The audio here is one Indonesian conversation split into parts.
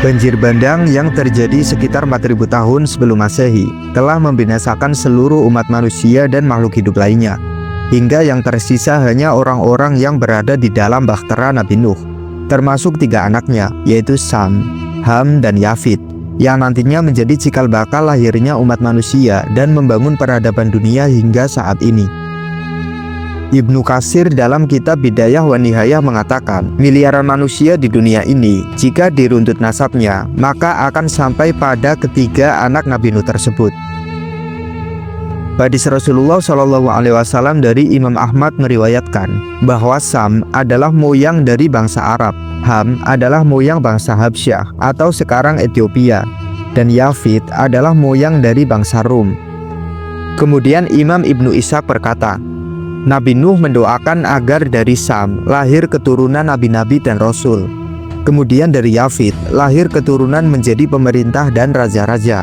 Banjir bandang yang terjadi sekitar 4000 tahun sebelum Masehi telah membinasakan seluruh umat manusia dan makhluk hidup lainnya, hingga yang tersisa hanya orang-orang yang berada di dalam bahtera Nabi Nuh, termasuk 3 anaknya, yaitu Sam, Ham, dan Yafit, yang nantinya menjadi cikal bakal lahirnya umat manusia dan membangun peradaban dunia hingga saat ini. Ibnu Katsir dalam kitab Bidayah wa Nihayah mengatakan, miliaran manusia di dunia ini, jika diruntut nasabnya, maka akan sampai pada ketiga anak Nabi Nuh tersebut. Hadis Rasulullah SAW dari Imam Ahmad meriwayatkan bahwa Sam adalah moyang dari bangsa Arab, Ham adalah moyang bangsa Habsyah atau sekarang Ethiopia, dan Yafit adalah moyang dari bangsa Rum. Kemudian Imam Ibnu Ishaq berkata, Nabi Nuh mendoakan agar dari Sam lahir keturunan nabi-nabi dan rasul. Kemudian dari Yafit lahir keturunan menjadi pemerintah dan raja-raja.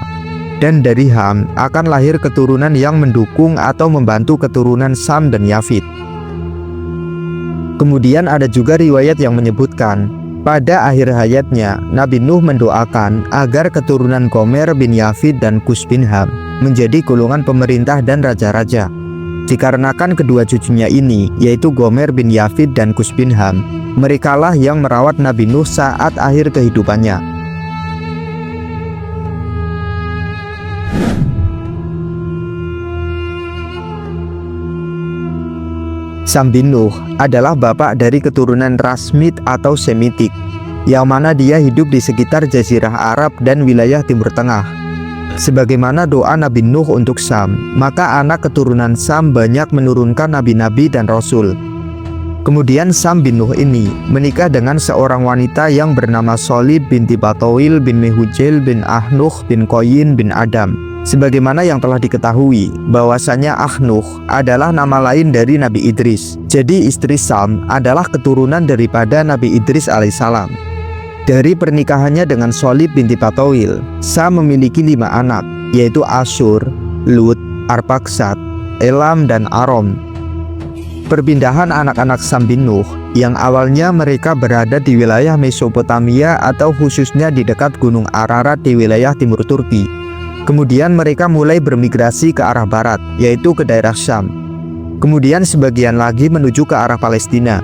Dan dari Ham akan lahir keturunan yang mendukung atau membantu keturunan Sam dan Yafit. Kemudian ada juga riwayat yang menyebutkan, pada akhir hayatnya Nabi Nuh mendoakan agar keturunan Gomer bin Yafit dan Kus bin Ham menjadi golongan pemerintah dan raja-raja. Dikarenakan kedua cucunya ini, yaitu Gomer bin Yafit dan Kus bin Ham, merekalah yang merawat Nabi Nuh saat akhir kehidupannya. Sam bin Nuh adalah bapak dari keturunan Rasmid atau Semitik, yang mana dia hidup di sekitar Jazirah Arab dan wilayah Timur Tengah. Sebagaimana doa Nabi Nuh untuk Sam, maka anak keturunan Sam banyak menurunkan nabi-nabi dan rasul. Kemudian Sam bin Nuh ini menikah dengan seorang wanita yang bernama Solib binti Batawil bin Mehujel bin Ahnuh bin Qoyin bin Adam. Sebagaimana yang telah diketahui bahwasanya Ahnuh adalah nama lain dari Nabi Idris. Jadi istri Sam adalah keturunan daripada Nabi Idris alaihissalam. Dari pernikahannya dengan Solib binti Batawil, Sam memiliki 5 anak, yaitu Asyur, Lut, Arpaksad, Elam, dan Arom. Perpindahan anak-anak Sam bin Nuh yang awalnya mereka berada di wilayah Mesopotamia atau khususnya di dekat Gunung Ararat di wilayah timur Turki. Kemudian mereka mulai bermigrasi ke arah barat, yaitu ke daerah Syam. Kemudian sebagian lagi menuju ke arah Palestina.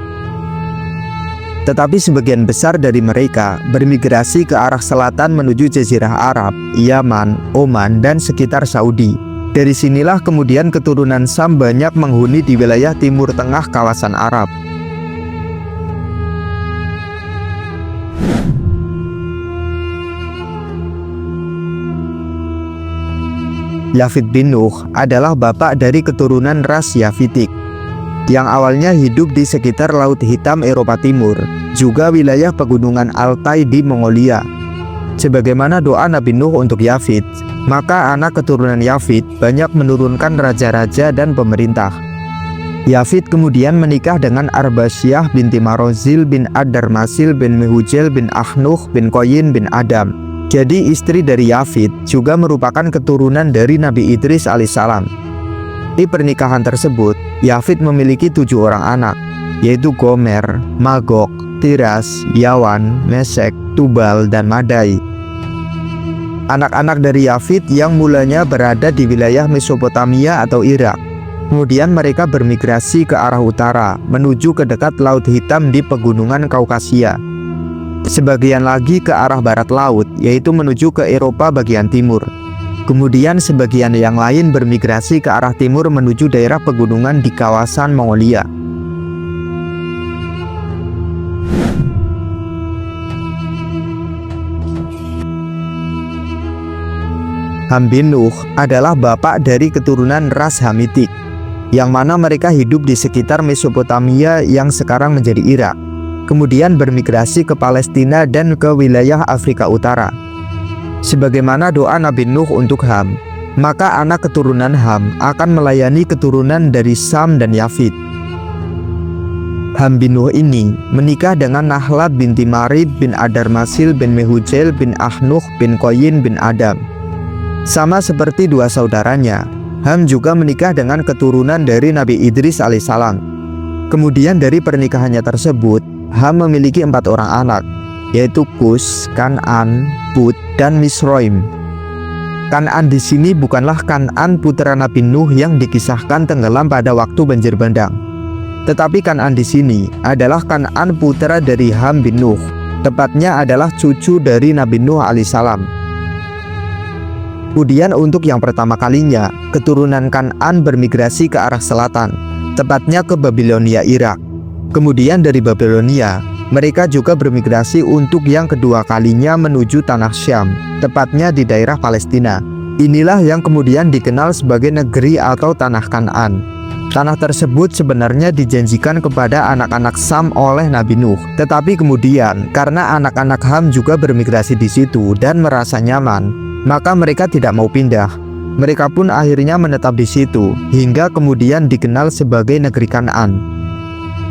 Tetapi sebagian besar dari mereka bermigrasi ke arah selatan menuju Jazirah Arab, Yaman, Oman, dan sekitar Saudi. Dari sinilah kemudian keturunan Sam banyak menghuni di wilayah timur tengah kawasan Arab. Yafit bin Nuh adalah bapak dari keturunan ras Yafitik, yang awalnya hidup di sekitar Laut Hitam Eropa Timur, juga wilayah pegunungan Altai di Mongolia. Sebagaimana doa Nabi Nuh untuk Yafit, maka anak keturunan Yafit banyak menurunkan raja-raja dan pemerintah. Yafit kemudian menikah dengan Arbasyah binti Marozil bin Ad-Darmasil bin Mehujel bin Ahnuh bin Qoyin bin Adam. Jadi istri dari Yafit juga merupakan keturunan dari Nabi Idris alaihissalam. Di pernikahan tersebut, Yafit memiliki 7 orang anak, yaitu Gomer, Magog, Tiras, Yawan, Mesek, Tubal, dan Madai. Anak-anak dari Yafit yang mulanya berada di wilayah Mesopotamia atau Irak. Kemudian mereka bermigrasi ke arah utara, menuju ke dekat Laut Hitam di pegunungan Kaukasia. Sebagian lagi ke arah barat laut, yaitu menuju ke Eropa bagian timur. Kemudian sebagian yang lain bermigrasi ke arah timur menuju daerah pegunungan di kawasan Mongolia. Ham bin Nuh adalah bapak dari keturunan ras Hamitik, yang mana mereka hidup di sekitar Mesopotamia yang sekarang menjadi Irak. Kemudian bermigrasi ke Palestina dan ke wilayah Afrika Utara. Sebagaimana doa Nabi Nuh untuk Ham, maka anak keturunan Ham akan melayani keturunan dari Sam dan Yafit. Ham bin Nuh ini menikah dengan Nahlat binti Marib bin Ad-Darmasil bin Mehujel bin Ahnuh bin Qoyin bin Adam. Sama seperti 2 saudaranya, Ham juga menikah dengan keturunan dari Nabi Idris alaihissalam. Kemudian dari pernikahannya tersebut, Ham memiliki 4 orang anak, yaitu Kus, Kan'an, Put, dan Misroim. Kan'an di sini bukanlah Kan'an putra Nabi Nuh yang dikisahkan tenggelam pada waktu banjir bandang. Tetapi Kan'an di sini adalah Kan'an putra dari Ham bin Nuh. Tepatnya adalah cucu dari Nabi Nuh alaihissalam. Kemudian untuk yang pertama kalinya, keturunan Kan'an bermigrasi ke arah selatan, tepatnya ke Babilonia, Irak. Kemudian dari Babilonia, mereka juga bermigrasi untuk yang kedua kalinya menuju tanah Syam, tepatnya di daerah Palestina. Inilah yang kemudian dikenal sebagai negeri atau tanah Kan'an. Tanah tersebut sebenarnya dijanjikan kepada anak-anak Sam oleh Nabi Nuh. Tetapi kemudian karena anak-anak Ham juga bermigrasi di situ dan merasa nyaman, maka mereka tidak mau pindah. Mereka pun akhirnya menetap di situ hingga kemudian dikenal sebagai negeri Kan'an.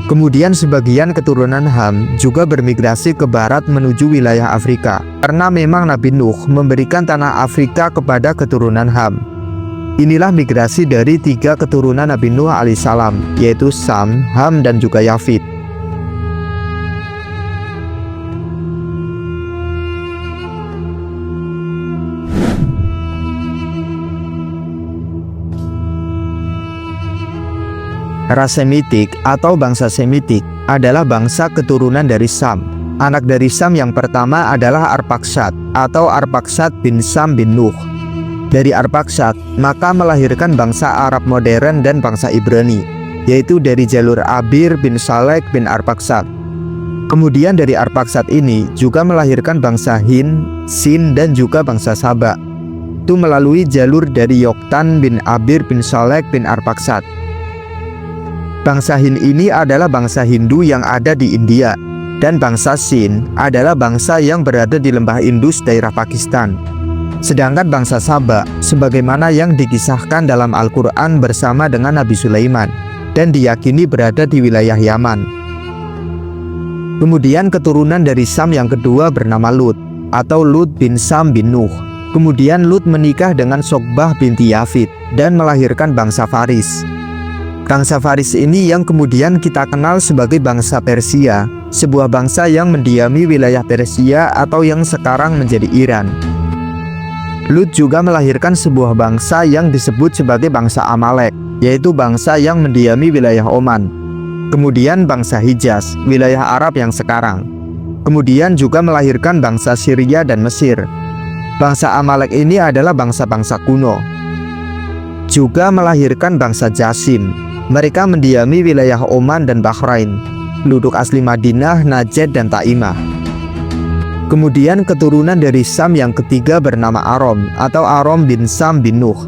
Kemudian sebagian keturunan Ham juga bermigrasi ke barat menuju wilayah Afrika, karena memang Nabi Nuh memberikan tanah Afrika kepada keturunan Ham. Inilah migrasi dari 3 keturunan Nabi Nuh alaihissalam, yaitu Sam, Ham, dan juga Yafid. Ras Semitik atau bangsa Semitik adalah bangsa keturunan dari Sam. Anak dari Sam yang pertama adalah Arpaksad atau Arpaksad bin Sam bin Nuh. Dari Arpaksad maka melahirkan bangsa Arab modern dan bangsa Ibrani, yaitu dari jalur Abir bin Salek bin Arpaksad. Kemudian dari Arpaksad ini juga melahirkan bangsa Hind, Sin, dan juga bangsa Saba. Itu melalui jalur dari Yoktan bin Abir bin Salek bin Arpaksad. Bangsa Hind ini adalah bangsa Hindu yang ada di India, dan bangsa Sin adalah bangsa yang berada di lembah Indus daerah Pakistan. Sedangkan bangsa Saba sebagaimana yang dikisahkan dalam Al-Quran bersama dengan Nabi Sulaiman, dan diyakini berada di wilayah Yaman. Kemudian keturunan dari Sam yang kedua bernama Lut atau Lut bin Sam bin Nuh. Kemudian Lut menikah dengan Sokbah binti Yafid dan melahirkan bangsa Faris. Bangsa Faris ini yang kemudian kita kenal sebagai bangsa Persia, sebuah bangsa yang mendiami wilayah Persia atau yang sekarang menjadi Iran. Lut juga melahirkan sebuah bangsa yang disebut sebagai bangsa Amalek, yaitu bangsa yang mendiami wilayah Oman. Kemudian bangsa Hijaz, wilayah Arab yang sekarang. Kemudian juga melahirkan bangsa Syria dan Mesir. Bangsa Amalek ini adalah bangsa-bangsa kuno. Juga melahirkan bangsa Jasim. Mereka mendiami wilayah Oman dan Bahrain, penduduk asli Madinah, Najd, dan Taimah. Kemudian keturunan dari Sam yang ketiga bernama Arom atau Arom bin Sam bin Nuh.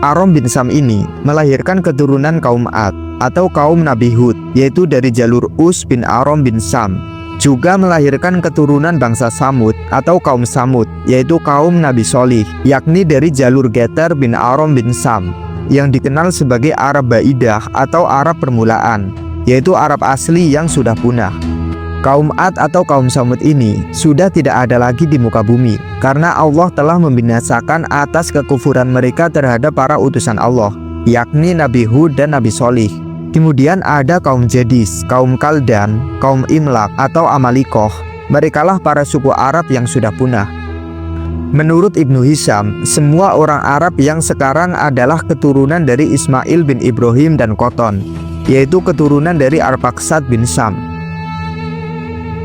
Arom bin Sam ini melahirkan keturunan kaum Ad atau kaum Nabi Hud, yaitu dari jalur Us bin Arom bin Sam. Juga melahirkan keturunan bangsa Samud atau kaum Samud, yaitu kaum Nabi Solih, yakni dari jalur Geter bin Arom bin Sam, yang dikenal sebagai Arab Baidah atau Arab permulaan, yaitu Arab asli yang sudah punah. Kaum Ad atau kaum Samud ini sudah tidak ada lagi di muka bumi, karena Allah telah membinasakan atas kekufuran mereka terhadap para utusan Allah, yakni Nabi Hud dan Nabi Solih. Kemudian ada kaum Jadis, kaum Kaldan, kaum Imlak atau Amalikoh. Merekalah para suku Arab yang sudah punah. Menurut Ibnu Hisham, semua orang Arab yang sekarang adalah keturunan dari Ismail bin Ibrahim dan Koton, yaitu keturunan dari Arpaksad bin Sam.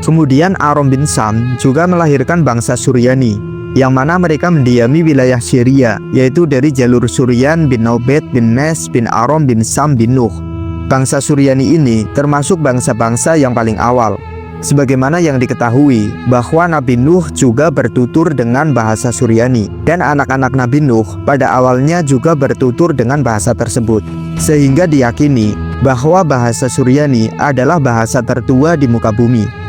Kemudian Arom bin Sam juga melahirkan bangsa Suryani, yang mana mereka mendiami wilayah Syria, yaitu dari jalur Suryan bin Naubet bin Nes bin Arom bin Sam bin Nuh. Bangsa Suryani ini termasuk bangsa-bangsa yang paling awal. Sebagaimana yang diketahui bahwa Nabi Nuh juga bertutur dengan bahasa Suryani, dan anak-anak Nabi Nuh pada awalnya juga bertutur dengan bahasa tersebut, sehingga diyakini bahwa bahasa Suryani adalah bahasa tertua di muka bumi.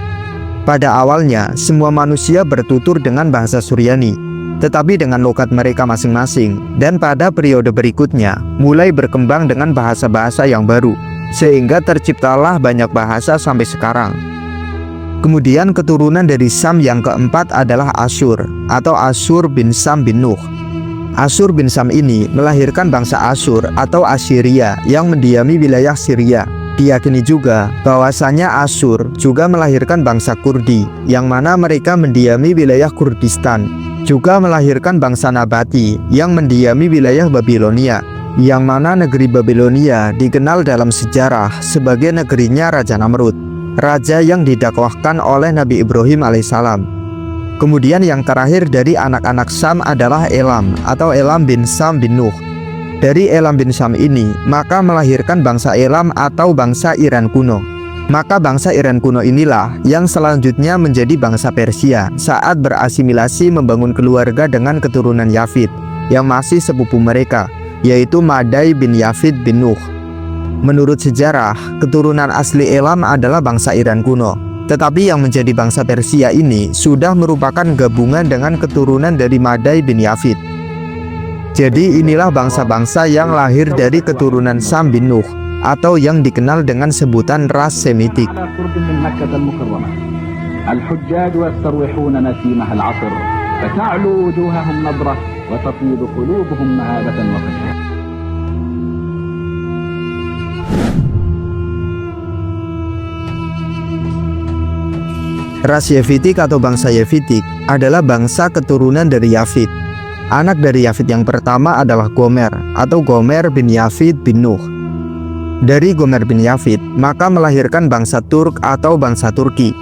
Pada awalnya semua manusia bertutur dengan bahasa Suryani, tetapi dengan logat mereka masing-masing, dan pada periode berikutnya mulai berkembang dengan bahasa-bahasa yang baru, sehingga terciptalah banyak bahasa sampai sekarang. Kemudian keturunan dari Sam yang keempat adalah Asyur atau Asyur bin Sam bin Nuh. Asyur bin Sam ini melahirkan bangsa Asyur atau Assyria yang mendiami wilayah Syria. Diyakini juga bahwasanya Asyur juga melahirkan bangsa Kurdi, yang mana mereka mendiami wilayah Kurdistan, juga melahirkan bangsa Nabati yang mendiami wilayah Babilonia, yang mana negeri Babilonia dikenal dalam sejarah sebagai negerinya Raja Namrud, raja yang didakwahkan oleh Nabi Ibrahim alaihissalam. Kemudian yang terakhir dari anak-anak Sam adalah Elam atau Elam bin Sam bin Nuh. Dari Elam bin Sam ini, maka melahirkan bangsa Elam atau bangsa Iran kuno. Maka bangsa Iran kuno inilah yang selanjutnya menjadi bangsa Persia saat berasimilasi membangun keluarga dengan keturunan Yafid yang masih sepupu mereka, yaitu Madai bin Yafid bin Nuh. Menurut sejarah, keturunan asli Elam adalah bangsa Iran kuno. Tetapi yang menjadi bangsa Persia ini sudah merupakan gabungan dengan keturunan dari Madai bin Yafid. Jadi inilah bangsa-bangsa yang lahir dari keturunan Sam bin Nuh, atau yang dikenal dengan sebutan ras Semitik. Ras Yefitik atau bangsa Yefitik adalah bangsa keturunan dari Yafid. Anak dari Yafid yang pertama adalah Gomer atau Gomer bin Yafid bin Nuh. Dari Gomer bin Yafid maka melahirkan bangsa Turk atau bangsa Turki.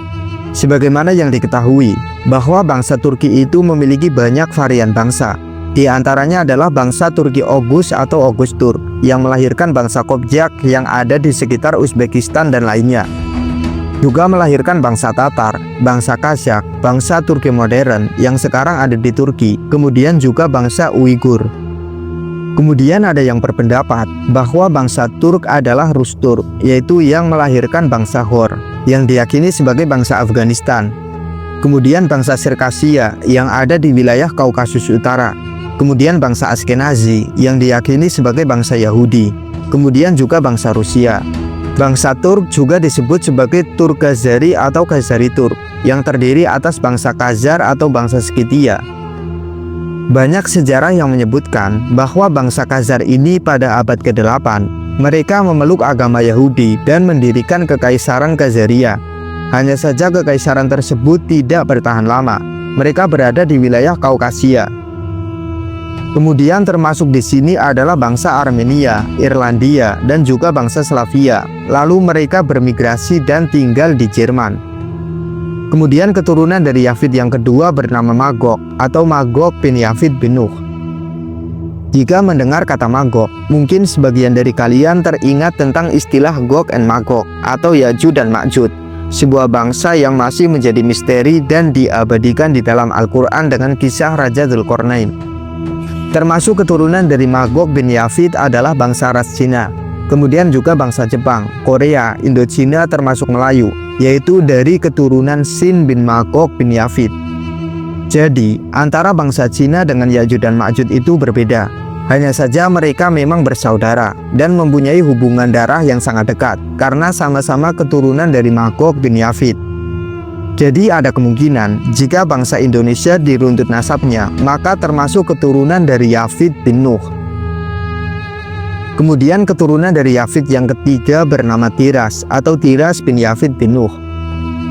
Sebagaimana yang diketahui bahwa bangsa Turki itu memiliki banyak varian bangsa. Di antaranya adalah bangsa Turki Oghuz atau Oghuz Turk yang melahirkan bangsa Kopjak yang ada di sekitar Uzbekistan dan lainnya. Juga melahirkan bangsa Tatar, bangsa Kazakh, bangsa Turki modern yang sekarang ada di Turki, kemudian juga bangsa Uighur. Kemudian ada yang berpendapat bahwa bangsa Turk adalah Rus Turk, yaitu yang melahirkan bangsa Hor, yang diyakini sebagai bangsa Afghanistan. Kemudian bangsa Sirkasia yang ada di wilayah Kaukasus Utara. Kemudian bangsa Askenazi yang diyakini sebagai bangsa Yahudi. Kemudian juga bangsa Rusia. Bangsa Turk juga disebut sebagai Turk Khazari atau Khazari Turk, yang terdiri atas bangsa Khazar atau bangsa Skythia. Banyak sejarah yang menyebutkan bahwa bangsa Khazar ini pada abad ke-8, mereka memeluk agama Yahudi dan mendirikan Kekaisaran Khazaria. Hanya saja kekaisaran tersebut tidak bertahan lama. Mereka berada di wilayah Kaukasia. Kemudian termasuk di sini adalah bangsa Armenia, Irlandia, dan juga bangsa Slavia. Lalu mereka bermigrasi dan tinggal di Jerman. Kemudian keturunan dari Yafid yang kedua bernama Magog atau Magog bin Yafid bin Nuh. Jika mendengar kata Magog, mungkin sebagian dari kalian teringat tentang istilah Gog and Magog atau Ya'juj dan Ma'juj, sebuah bangsa yang masih menjadi misteri dan diabadikan di dalam Al-Quran dengan kisah Raja Dzulqarnain. Termasuk keturunan dari Magog bin Yafid adalah bangsa ras Cina, kemudian juga bangsa Jepang, Korea, Indochina termasuk Melayu, yaitu dari keturunan Sin bin Magog bin Yafid. Jadi, antara bangsa Cina dengan Ya'juj dan Ma'juj itu berbeda. Hanya saja mereka memang bersaudara dan mempunyai hubungan darah yang sangat dekat karena sama-sama keturunan dari Magog bin Yafid. Jadi ada kemungkinan jika bangsa Indonesia diruntut nasabnya, maka termasuk keturunan dari Yafid bin Nuh. Kemudian keturunan dari Yafid yang ketiga bernama Tiras atau Tiras bin Yafid bin Nuh.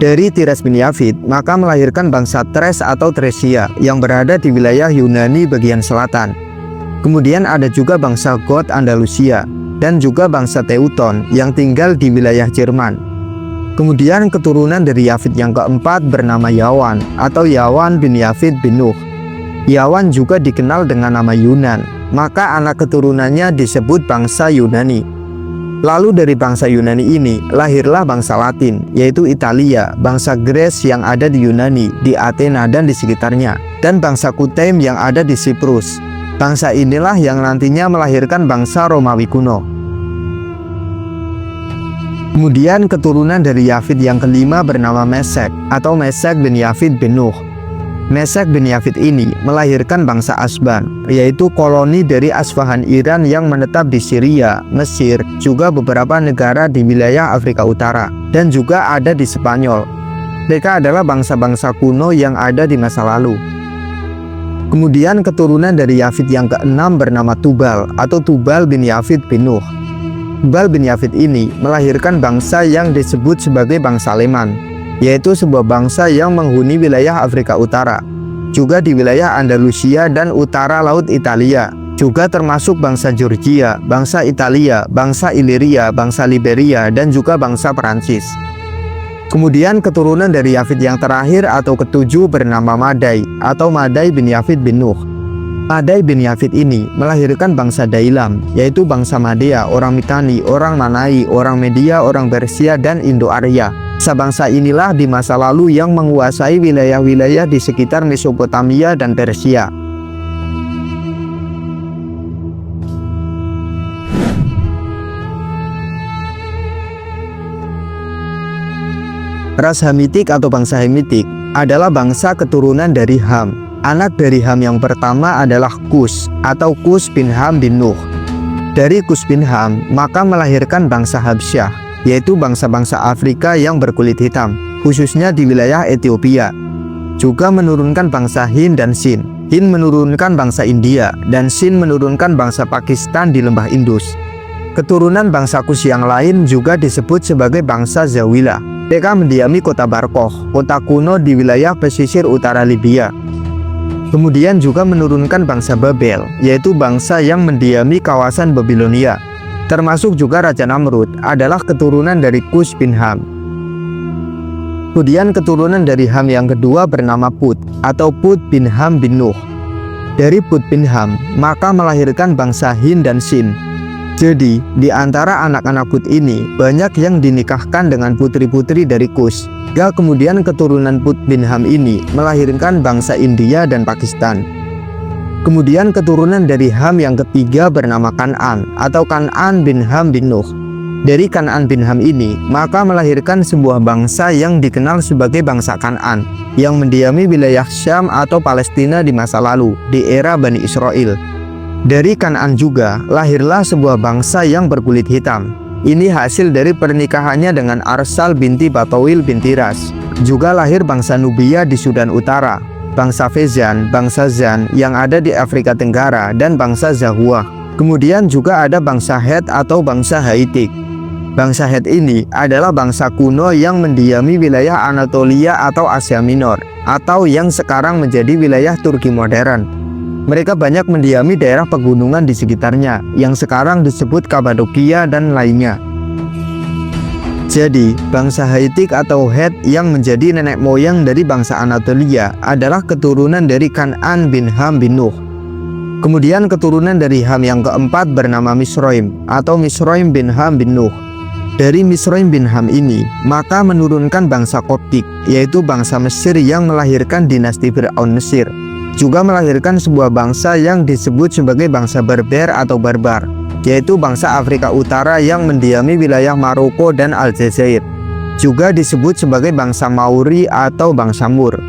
Dari Tiras bin Yafid maka melahirkan bangsa Thrace atau Thracia yang berada di wilayah Yunani bagian selatan. Kemudian ada juga bangsa Goth Andalusia dan juga bangsa Teuton yang tinggal di wilayah Jerman. Kemudian keturunan dari Yafid yang keempat bernama Yawan atau Yawan bin Yafid bin Nuh. Yawan juga dikenal dengan nama Yunan, maka anak keturunannya disebut bangsa Yunani. Lalu dari bangsa Yunani ini lahirlah bangsa Latin, yaitu Italia, bangsa Gres yang ada di Yunani, di Athena dan di sekitarnya, dan bangsa Kutaim yang ada di Siprus. Bangsa inilah yang nantinya melahirkan bangsa Romawi kuno. Kemudian keturunan dari Yafid yang kelima bernama Mesek atau Mesek bin Yafid bin Nuh. Mesek bin Yafid ini melahirkan bangsa Asban, yaitu koloni dari Asfahan Iran yang menetap di Syria, Mesir, juga beberapa negara di wilayah Afrika Utara, dan juga ada di Spanyol. Mereka adalah bangsa-bangsa kuno yang ada di masa lalu. Kemudian keturunan dari Yafid yang keenam bernama Tubal atau Tubal bin Yafid bin Nuh. Iqbal bin Yafid ini melahirkan bangsa yang disebut sebagai bangsa Leman, yaitu sebuah bangsa yang menghuni wilayah Afrika Utara, juga di wilayah Andalusia dan utara Laut Italia, juga termasuk bangsa Georgia, bangsa Italia, bangsa Iliria, bangsa Liberia, dan juga bangsa Perancis. Kemudian keturunan dari Yafid yang terakhir atau ketujuh bernama Madai atau Madai bin Yafid bin Nuh. Madai bin Yafid ini melahirkan bangsa Dailam, yaitu bangsa Madea, orang Mitanni, orang Manai, orang Media, orang Persia, dan Indo-Arya. Bangsa inilah di masa lalu yang menguasai wilayah-wilayah di sekitar Mesopotamia dan Persia. Ras Hamitik atau bangsa Hamitik adalah bangsa keturunan dari Ham. Anak dari Ham yang pertama adalah Kus atau Kus bin Ham bin Nuh. Dari Kus bin Ham maka melahirkan bangsa Habsyah, yaitu bangsa-bangsa Afrika yang berkulit hitam, khususnya di wilayah Ethiopia. Juga menurunkan bangsa Hind dan Sin. Hind menurunkan bangsa India dan Sin menurunkan bangsa Pakistan di lembah Indus. Keturunan bangsa Kus yang lain juga disebut sebagai bangsa Zawila. Mereka mendiami kota Barkoh, kota kuno di wilayah pesisir utara Libya. Kemudian juga menurunkan bangsa Babel, yaitu bangsa yang mendiami kawasan Babilonia. Termasuk juga Raja Namrud adalah keturunan dari Kus bin Ham. Kemudian keturunan dari Ham yang kedua bernama Put atau Put bin Ham bin Nuh. Dari Put bin Ham maka melahirkan bangsa Hind dan Sin. Jadi di antara anak-anak Put ini banyak yang dinikahkan dengan putri-putri dari Kus. Kemudian keturunan Put bin Ham ini melahirkan bangsa India dan Pakistan. Kemudian keturunan dari Ham yang ketiga bernama Kan'an atau Kan'an bin Ham bin Nuh. Dari Kan'an bin Ham ini maka melahirkan sebuah bangsa yang dikenal sebagai bangsa Kan'an yang mendiami wilayah Syam atau Palestina di masa lalu di era Bani Israel. Dari Kan'an juga lahirlah sebuah bangsa yang berkulit hitam. Ini hasil dari pernikahannya dengan Arsal binti Batawil binti Ras. Juga lahir bangsa Nubia di Sudan Utara, bangsa Fezan, bangsa Zan yang ada di Afrika Tenggara, dan bangsa Zahua. Kemudian juga ada bangsa Het atau bangsa Haitik. Bangsa Het ini adalah bangsa kuno yang mendiami wilayah Anatolia atau Asia Minor, atau yang sekarang menjadi wilayah Turki modern. Mereka banyak mendiami daerah pegunungan di sekitarnya, yang sekarang disebut Kapadokia dan lainnya. Jadi, bangsa Haitik atau Het yang menjadi nenek moyang dari bangsa Anatolia adalah keturunan dari Kan'an bin Ham bin Nuh. Kemudian keturunan dari Ham yang keempat bernama Misroim atau Misroim bin Ham bin Nuh. Dari Misroim bin Ham ini, maka menurunkan bangsa Koptik, yaitu bangsa Mesir yang melahirkan dinasti Fir'aun Mesir. Juga melahirkan sebuah bangsa yang disebut sebagai bangsa Berber atau Barbar, yaitu bangsa Afrika Utara yang mendiami wilayah Maroko dan Aljazair. Juga disebut sebagai bangsa Mauri atau bangsa Mur.